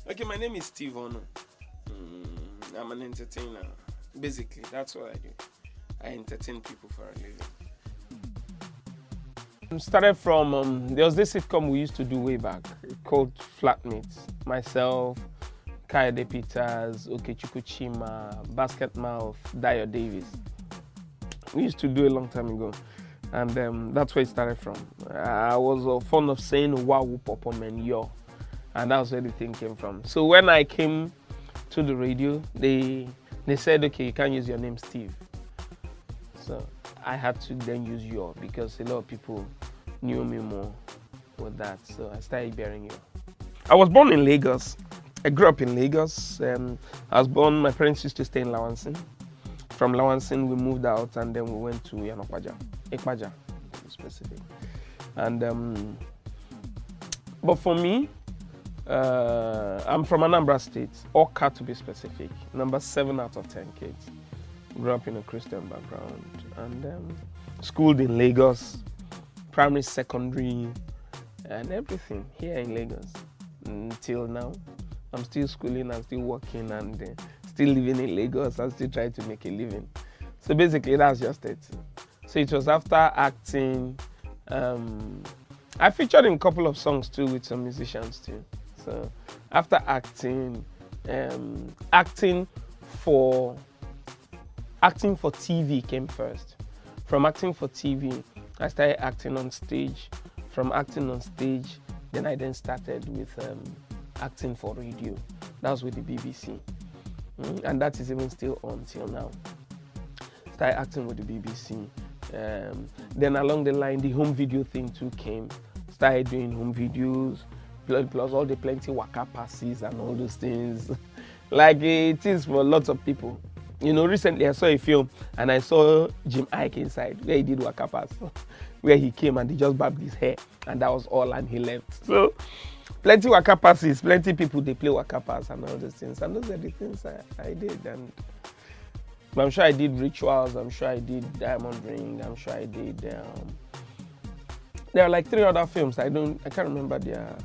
Okay, my name is Steve Ono. I'm an entertainer. Basically, that's what I do. I entertain people for a living. Started from there was this sitcom we used to do way back called Flatmates. Myself, Kaede Peters, Okechukwu Chima, Basket Mouth, Dio Davis. We used to do a long time ago, and that's where it started from. I was fond of saying wow, pop and yo, and that's where the thing came from. So when I came to the radio, they said, okay, you can't use your name Steve. So I had to then use yo because a lot of people knew me more with that. So I started bearing yo. I was born in Lagos. I grew up in Lagos. I was born, my parents used to stay in Lawansin. From Lawansin, we moved out and then we went to Ekpaja, to be specific. And but for me, I'm from Anambra State, Oka to be specific, number 7 out of 10 kids. Grew up in a Christian background and schooled in Lagos, primary, secondary, and everything here in Lagos until now. I'm still schooling, I'm still working, and still living in Lagos. I'm still trying to make a living. So basically, that's just it. So it was after acting. I featured in a couple of songs too with some musicians too. So after acting, acting for TV came first. From acting for TV, I started acting on stage. From acting on stage, then I started with acting for radio. That was with the BBC. And that is even still on till now. Started acting with the BBC. Then along the line, the home video thing too came. Started doing home videos, plus all the plenty waka passes and all those things. Like it is for lots of people. You know, recently I saw a film and I saw Jim Ike inside where he did waka pass, where he came and he just barbed his hair and that was all and he left. So plenty waka passes, plenty people they play waka pass and all those things. And those are the things I did. And I'm sure I did rituals, I'm sure I did Diamond Ring, I'm sure I did there are like 3 other films. I can't remember their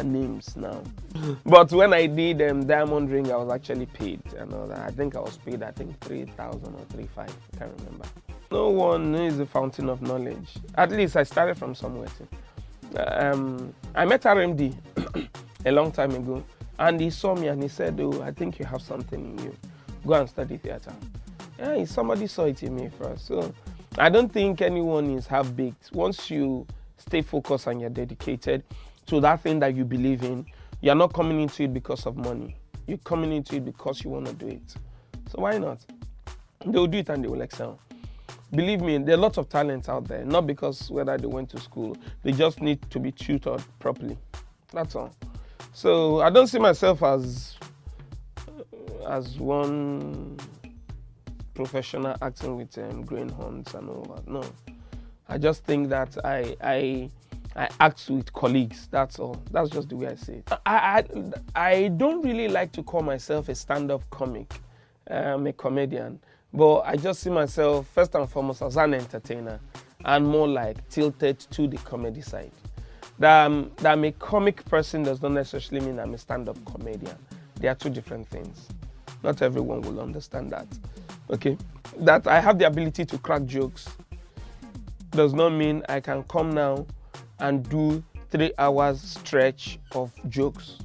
names now. But when I did Diamond Ring, I was actually paid and all that. I think I was paid 3,000 or 3,500, I can't remember. No one is a fountain of knowledge. At least I started from somewhere too. I met RMD a long time ago and he saw me and he said, oh, I think you have something in you. Go and study theater. Yeah, somebody saw it in me first. So I don't think anyone is half-baked. Once you stay focused and you're dedicated to that thing that you believe in, you're not coming into it because of money. You're coming into it because you want to do it. So why not? They will do it and they will excel. Believe me, there are lots of talents out there, not because whether they went to school. They just need to be tutored properly. That's all. So I don't see myself as one professional acting with greenhorns and all that. No. I just think that I act with colleagues, that's all. That's just the way I see it. I don't really like to call myself a stand-up comic, a comedian, but I just see myself first and foremost as an entertainer and more like tilted to the comedy side. That I'm a comic person does not necessarily mean I'm a stand-up comedian. They are 2 different things. Not everyone will understand that. Okay? That I have the ability to crack jokes does not mean I can come now and do 3 hours stretch of jokes.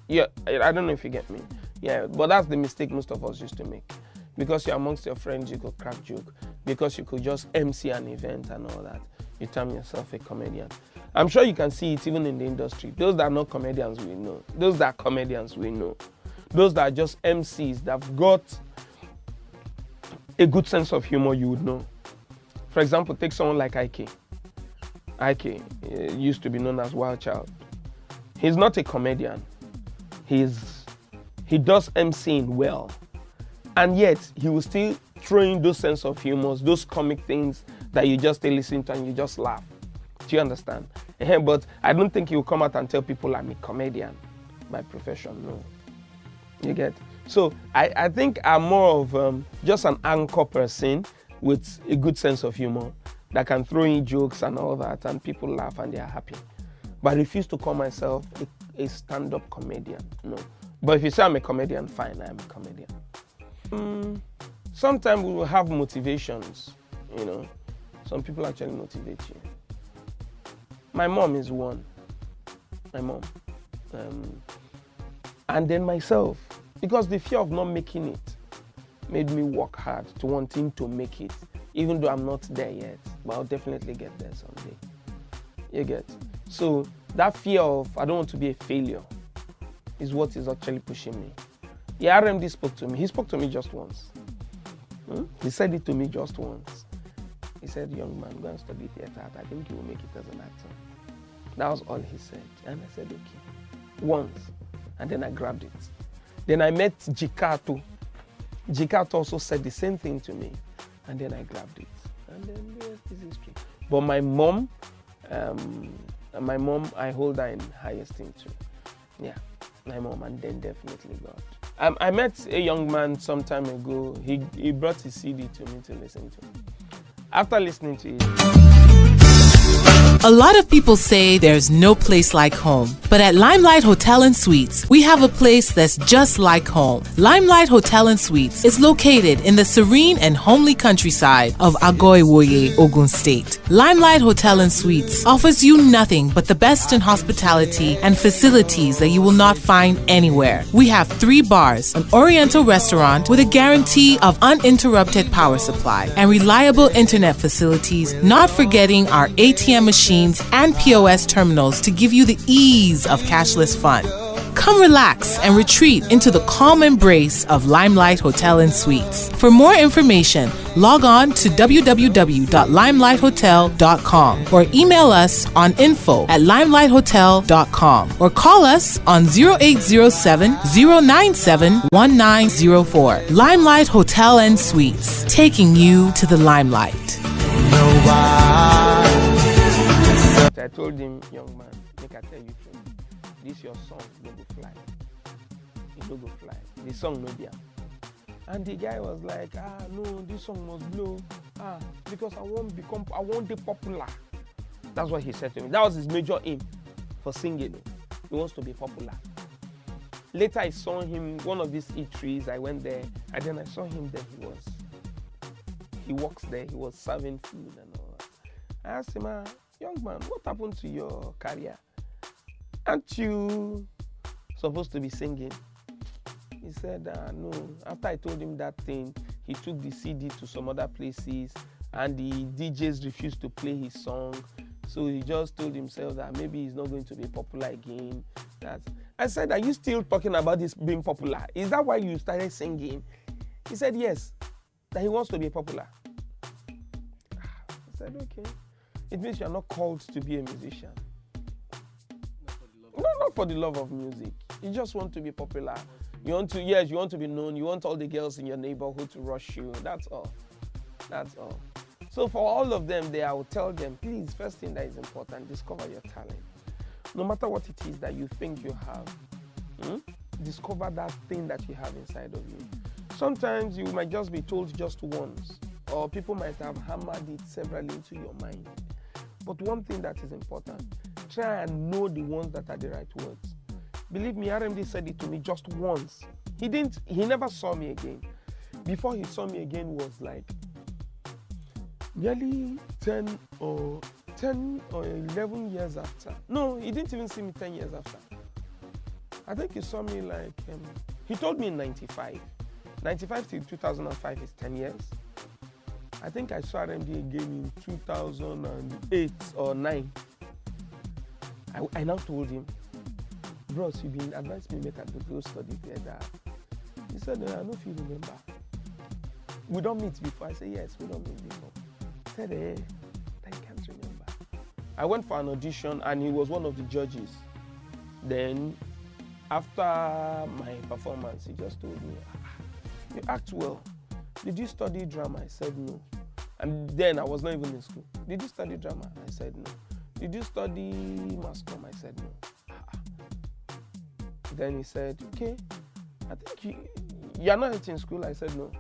Yeah, I don't know if you get me. Yeah, but that's the mistake most of us used to make. Because you're amongst your friends, you could crack joke. Because you could just MC an event and all that. You term yourself a comedian. I'm sure you can see it even in the industry. Those that are not comedians, we know. Those that are comedians, we know. Those that are just MCs that have got a good sense of humor, you would know. For example, take someone like Ike. Ike used to be known as Wild Child. He's not a comedian. He does MCing well. And yet, he will still throw in those sense of humors, those comic things that you just listen to and you just laugh. Do you understand? But I don't think he will come out and tell people I'm a comedian by profession, no. You get? So I think I'm more of just an anchor person with a good sense of humor that can throw in jokes and all that and people laugh and they are happy. But I refuse to call myself a stand-up comedian, no. But if you say I'm a comedian, fine, I'm a comedian. Sometimes we will have motivations, you know. Some people actually motivate you. My mom is one. My mom. And then myself, because the fear of not making it made me work hard to wanting to make it, even though I'm not there yet, but I'll definitely get there someday. You get? So that fear of I don't want to be a failure is what is actually pushing me. The RMD spoke to me. He spoke to me just once. He said it to me just once. He said, young man, go and study theater. I think you will make it as an actor. That was all he said. And I said, okay. Once. And then I grabbed it. Then I met Jikato. Jikato also said the same thing to me. And then I grabbed it. And then the rest is history. But my mom, I hold her in high esteem too. Yeah, my mom, and then definitely God. I met a young man some time ago. He brought his CD to me to listen to. After listening to it, a lot of people say there's no place like home, but at Limelight Hotel and Suites, we have a place that's just like home. Limelight Hotel and Suites is located in the serene and homely countryside of Agoiwoye, Ogun State. Limelight Hotel and Suites offers you nothing but the best in hospitality and facilities that you will not find anywhere. We have 3 bars, an oriental restaurant with a guarantee of uninterrupted power supply, and reliable internet facilities, not forgetting our ATM machines and POS terminals to give you the ease of cashless fun. Come relax and retreat into the calm embrace of Limelight Hotel and Suites. For more information, log on to www.limelight.hotel.com or email us on info@limelight.hotel.com or call us on 0807-097-1904. Limelight Hotel and Suites, taking you to the limelight. I told him, young man, make I tell you truth. This your song, no go fly. It no go fly. The song no be. And the guy was like, no, this song must blow. Because I want be popular. That's what he said to me. That was his major aim for singing. He wants to be popular. Later I saw him, one of these eateries, I went there, and then I saw him there. He works there, he was serving food and all that. I asked him, young man, what happened to your career? Aren't you supposed to be singing? He said, no. After I told him that thing, he took the CD to some other places and the DJs refused to play his song. So he just told himself that maybe he's not going to be popular again. I said, are you still talking about this being popular? Is that why you started singing? He said, yes, that he wants to be popular. I said, okay. It means you're not called to be a musician. Not for the love of music. You just want to be popular. You want to be known. You want all the girls in your neighborhood to rush you. That's all. So for all of them there, I will tell them, please, first thing that is important, discover your talent. No matter what it is that you think you have, discover that thing that you have inside of you. Sometimes you might just be told just once, or people might have hammered it severally into your mind. But one thing that is important, try and know the ones that are the right words. Believe me, RMD said it to me just once. He never saw me again. Before he saw me again was like nearly 10 or 11 years after. No, he didn't even see me 10 years after. I think he saw me like, he told me in 95. 95 to 2005 is 10 years. I think I saw RMD again in 2008 or 9. I now told him, bros, you've been advised me make I go study theater. He said, I don't know if you remember. We don't meet before. I said, yes, we don't meet before. He said, I can't remember. I went for an audition and he was one of the judges. Then, after my performance, he just told me, you act well. Did you study drama? I said no. And then I was not even in school. Did you study drama? I said no. Did you study mass comm? I said no. Then he said, okay, I think you're not yet in school. I said no.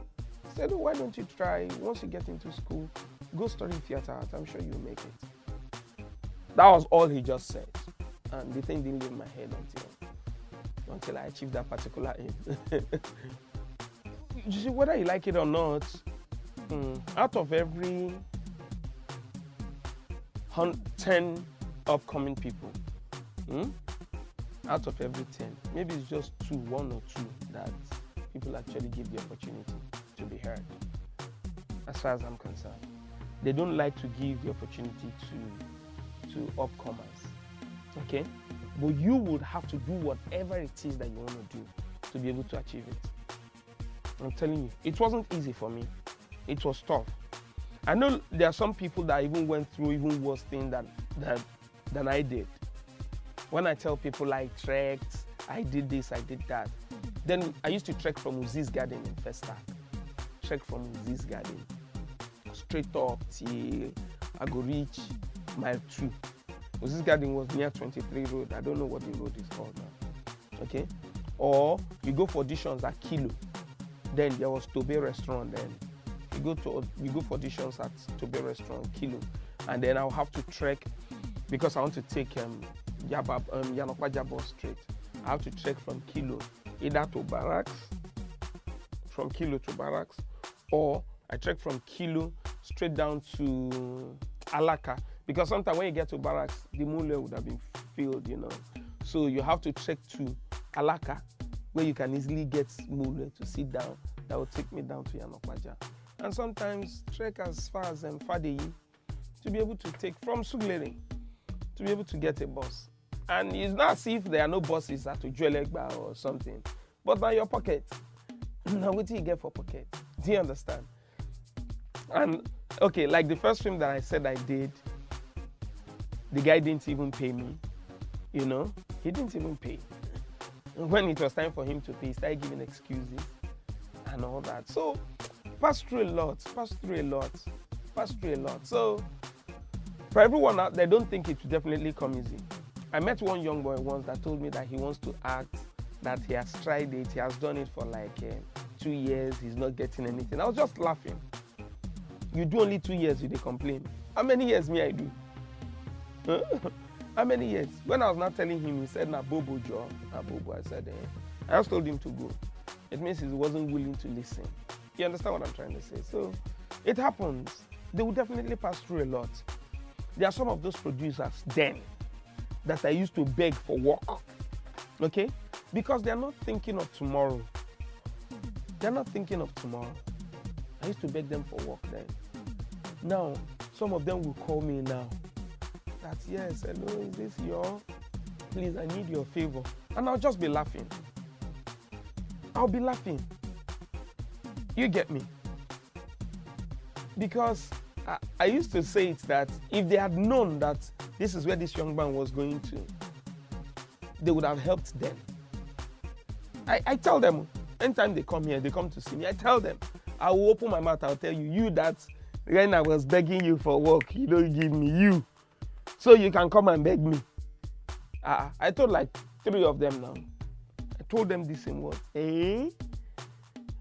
He said, why don't you try, once you get into school, go study theater art. I'm sure you'll make it. That was all he just said. And the thing didn't leave my head until I achieved that particular aim. You see, whether you like it or not, out of every 10 upcoming people, out of every 10, maybe it's just one or two that people actually give the opportunity to be heard. As far as I'm concerned, they don't like to give the opportunity to upcomers. Okay, but you would have to do whatever it is that you want to do to be able to achieve it. I'm telling you, it wasn't easy for me. It was tough. I know there are some people that even went through even worse things than I did. When I tell people I trekked, I did this, I did that. Then I used to trek from Uzi's Garden in Festac. Trek from Uzi's Garden, straight up till I go reach mile 2. Uzi's Garden was near 23 Road. I don't know what the road is called now. Okay? Or you go for auditions at Kilo. Then there was Tobe Restaurant then. We go for auditions at Tobe Restaurant, Kilo. And then I'll have to trek because I want to take Yanokwaja bus straight. I have to trek from Kilo either to Barracks, from Kilo to Barracks, or I trek from Kilo straight down to Alaka. Because sometimes when you get to Barracks, the mule would have been filled, you know. So you have to trek to Alaka, where you can easily get mule to sit down. That will take me down to Yanokwaja. And sometimes trek as far as Fadeyi to be able to take from Suglering to be able to get a bus. And it's not as if there are no buses at Ujuelegba or something, but by your pocket. Now what do you get for pocket? Do you understand? And okay, like the first film that I said I did, the guy didn't even pay me. You know, he didn't even pay. When it was time for him to pay, he started giving excuses and all that. So passed through a lot. So for everyone out there, don't think it will definitely come easy. I met one young boy once that told me that he wants to act, that he has tried it, he has done it for like 2 years, he's not getting anything. I was just laughing. You do only 2 years, you dey complain. How many years me I do? How many years? When I was not telling him, he said, "Na bobo job, na bobo." I said, I just told him to go. It means he wasn't willing to listen. You understand what I'm trying to say? So it happens. They will definitely pass through a lot. There are some of those producers then that I used to beg for work, okay? Because they're not thinking of tomorrow. They're not thinking of tomorrow. I used to beg them for work then. Now, some of them will call me now. That, yes, hello, is this your? Please, I need your favor. And I'll just be laughing. I'll be laughing. You get me? Because I used to say it that if they had known that this is where this young man was going to, they would have helped them. I tell them, anytime they come here, they come to see me, I tell them, I will open my mouth, I'll tell you that when I was begging you for work, you don't give me you. So you can come and beg me. I told like 3 of them now. I told them this in words. You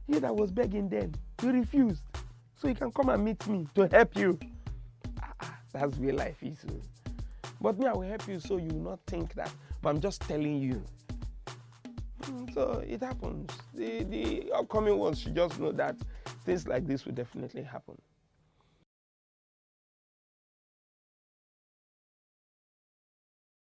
that was begging then, you refused. So you can come and meet me to help you. That's where life is. But me, I will help you so you will not think that. But I'm just telling you. So it happens. The upcoming ones should just know that things like this will definitely happen.